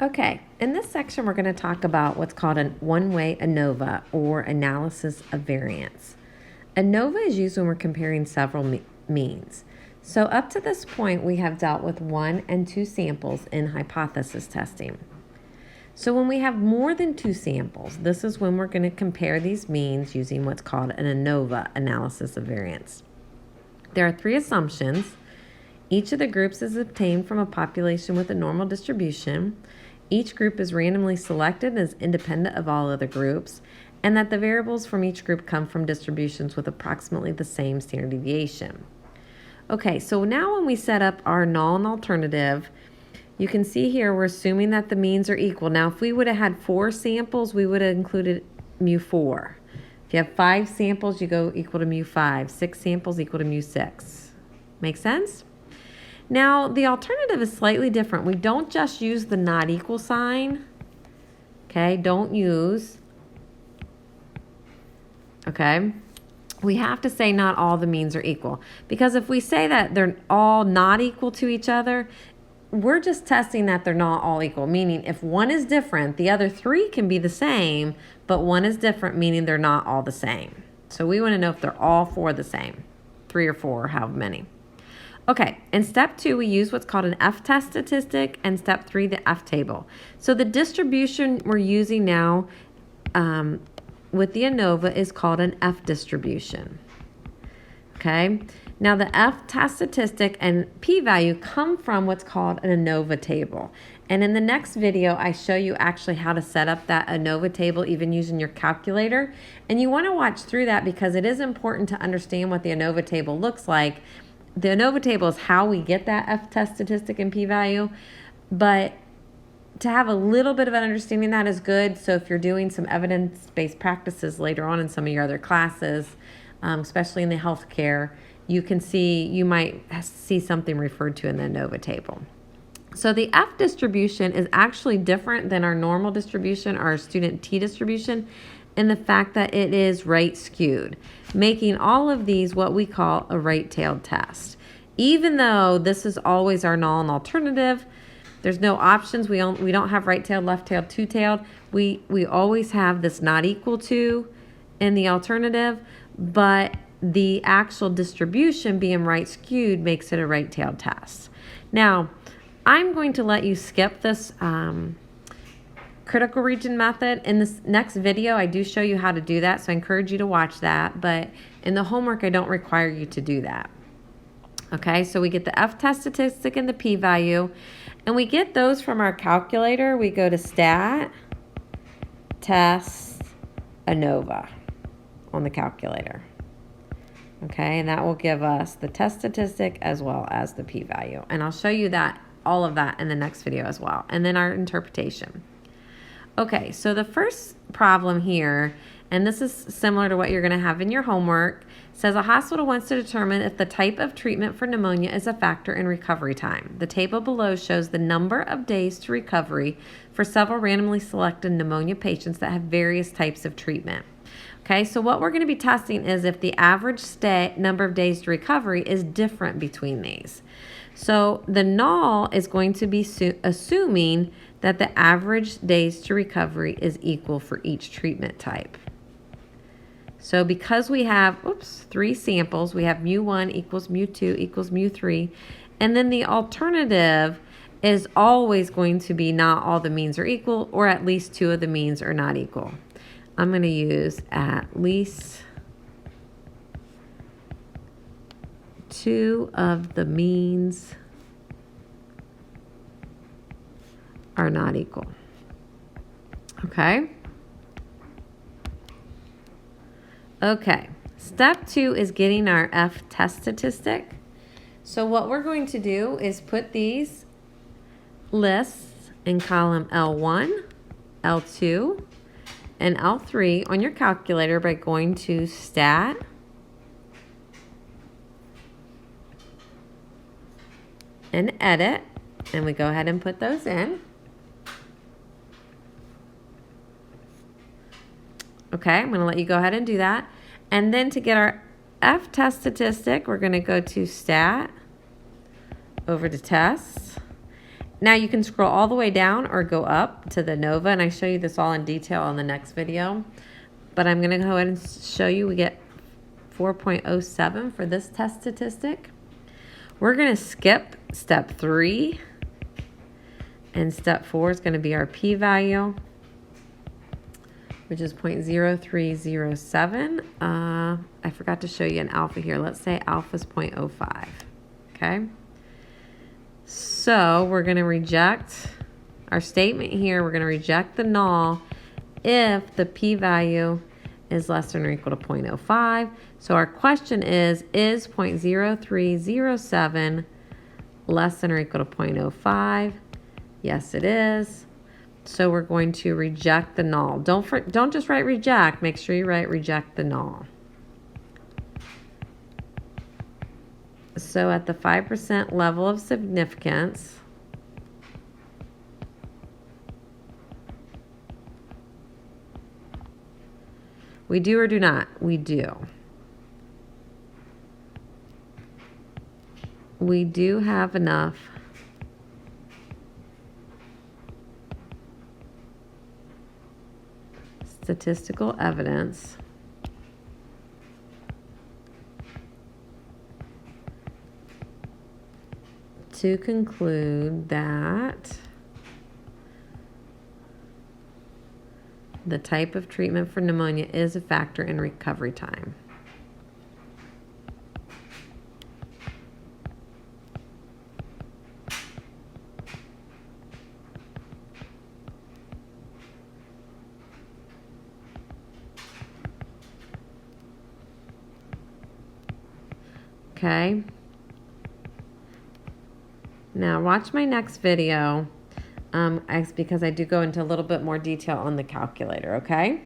Okay, in this section, we're going to talk about what's called a one-way ANOVA, or analysis of variance. ANOVA is used when we're comparing several means. So up to this point, we have dealt with 1 and 2 samples in hypothesis testing. So when we have more than 2 samples, this is when we're going to compare these means using what's called an ANOVA, analysis of variance. There are 3 assumptions. Each of the groups is obtained from a population with a normal distribution. Each group is randomly selected and is independent of all other groups, and that the variables from each group come from distributions with approximately the same standard deviation. Okay, so now when we set up our null and alternative, you can see here we're assuming that the means are equal. Now, if we would have had 4 samples, we would have included mu4. If you have 5 samples, you go equal to mu5. 6 samples equal to mu6. Make sense? Now, the alternative is slightly different. We don't just use the not equal sign. Okay, don't use. Okay, we have to say not all the means are equal. Because if we say that they're all not equal to each other, we're just testing that they're not all equal. Meaning if one is different, the other 3 can be the same, but one is different, meaning they're not all the same. So we want to know if they're all 4 the same. 3 or 4, however many. Okay, in step 2, we use what's called an F-test statistic, and step 3, the F-table. So the distribution we're using now with the ANOVA is called an F-distribution. Okay, now the F-test statistic and p-value come from what's called an ANOVA table. And in the next video, I show you actually how to set up that ANOVA table, even using your calculator. And you want to watch through that because it is important to understand what the ANOVA table looks like. The ANOVA table is how we get that F-test statistic and p-value, but to have a little bit of an understanding of that is good. So if you're doing some evidence-based practices later on in some of your other classes, especially in the healthcare, you might see something referred to in the ANOVA table. So the F distribution is actually different than our normal distribution, our student T distribution, in the fact that it is right skewed, making all of these what we call a right-tailed test. Even though this is always our null and alternative, there's no options. We don't have right-tailed, left-tailed, two-tailed. We always have this not equal to in the alternative, but the actual distribution being right skewed makes it a right-tailed test. Now, I'm going to let you skip this critical region method. In this next video, I do show you how to do that, so I encourage you to watch that, but in the homework, I don't require you to do that. Okay, so we get the F-test statistic and the p-value, and we get those from our calculator. We go to stat, test, ANOVA on the calculator. Okay, and that will give us the test statistic as well as the p-value. And I'll show you all of that in the next video as well. And then our interpretation. Okay, so the first problem here, and this is similar to what you're going to have in your homework, says a hospital wants to determine if the type of treatment for pneumonia is a factor in recovery time. The table below shows the number of days to recovery for several randomly selected pneumonia patients that have various types of treatment. Okay, so what we're going to be testing is if the average number of days to recovery is different between these. So the null is going to be assuming that the average days to recovery is equal for each treatment type. So because we have 3 samples, we have mu1 equals mu2 equals mu3, and then the alternative is always going to be not all the means are equal, or at least 2 of the means are not equal. I'm going to use at least 2 of the means are not equal. Okay? Okay. Step 2 is getting our F-test statistic. So what we're going to do is put these lists in column L1, L2, and L3 on your calculator by going to stat, and edit, and we go ahead and put those in. Okay, I'm going to let you go ahead and do that. And then to get our F-test statistic, we're going to go to stat, over to tests, Now you can scroll all the way down or go up to the ANOVA, and I show you this all in detail on the next video. But I'm going to go ahead and show you we get 4.07 for this test statistic. We're going to skip step 3, and step 4 is going to be our p-value, which is 0.0307. I forgot to show you an alpha here. Let's say alpha is 0.05. Okay. So we're going to reject our statement here. We're going to reject the null if the p-value is less than or equal to 0.05. So our question is 0.0307 less than or equal to 0.05? Yes, it is. So we're going to reject the null. Don't just write reject. Make sure you write reject the null. So at the 5% level of significance, we do or do not? We do. We do have enough statistical evidence to conclude that the type of treatment for pneumonia is a factor in recovery time. Okay. Now watch my next video because I do go into a little bit more detail on the calculator, okay?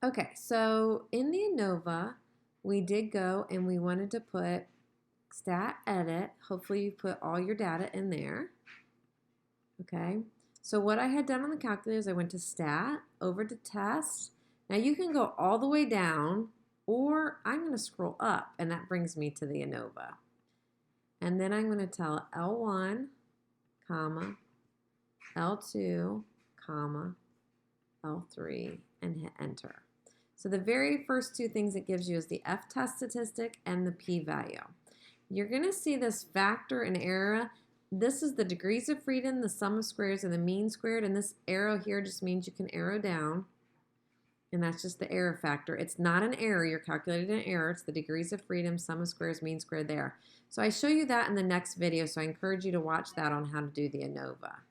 Okay, so in the ANOVA, we did go and we wanted to put stat edit. Hopefully you put all your data in there, okay? So what I had done on the calculator is I went to stat, over to test. Now you can go all the way down, or I'm going to scroll up, and that brings me to the ANOVA. And then I'm going to tell L1, comma, L2, comma, L3, and hit enter. So the very first two things it gives you is the F-test statistic and the p-value. You're going to see this factor and error. This is the degrees of freedom, the sum of squares, and the mean squared. And this arrow here just means you can arrow down. And that's just the error factor. It's not an error. You're calculating an error. It's the degrees of freedom, sum of squares, mean squared there. So I show you that in the next video, so I encourage you to watch that on how to do the ANOVA.